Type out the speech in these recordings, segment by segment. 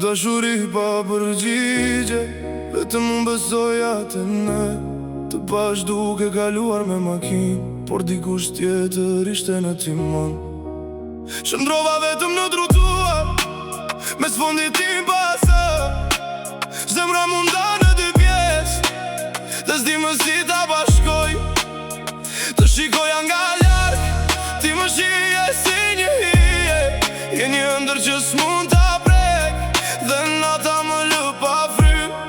dashuri pa përgjigje, vetëm unë besoja të ne. Të pash duke kaluar me makinë, por dikush tjetër ishte në timon. Shëndrova vetëm në trotuar, me s'fondit tim pasë. Zemra munda në dy pjesë, dhe s'di më si ta bashkoj. Të shikoja nga larg, ti më shije si një hije. Je një ëndër që s'mund ta prek, dhe nata më lë pa frymë.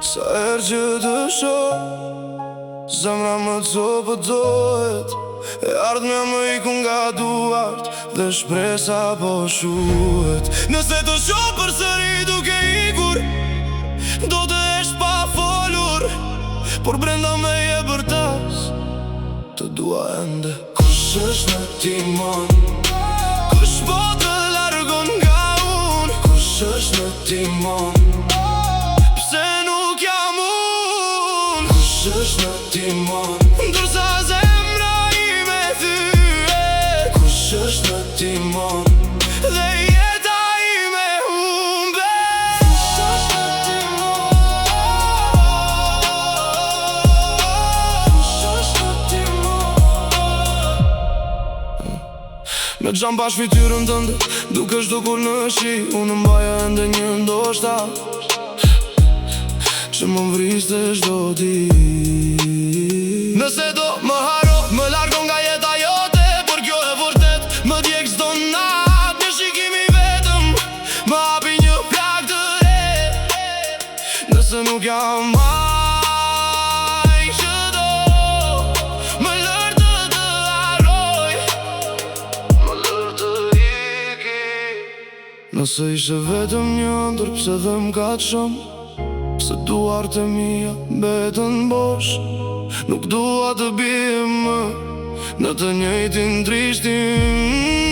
Sa herë që të shoh, zemra më copëtohet, e ardhmja më ikun nga duart, dhe shpresa po shuhet. Nëse të shoh përsëri duke ikur, do të esh pa folur, por brenda me je bërtas, të dua ende. Kush është në timon? Kush po të largon nga unë? Kush është në timon? Pse nuk jam unë? Kush është në timon? Ndërsa zemra ime thyet. Kush është në timon? Dhe jeta ime humbet. Kush është në timon? Kush është në timon? Me gjam bash fytyrën tënde, duke shdukur në shi, unë mbaja ende një ndoshta që më vriste çdo ditë. Nëse do më haro, më largon nga jeta jote, por kjo e vërtet më djeg çdo natë. Një shikim i vetëm më hapi një plak të re. Nëse nuk jam ai që do, më lër të harroj, më lër të iki. Nëse ishe vetëm një ëndër, pse dhe m'kat shumë? Se duart e mia mbetën bosh, nuk dua të bie më në të njëjtin trishtim.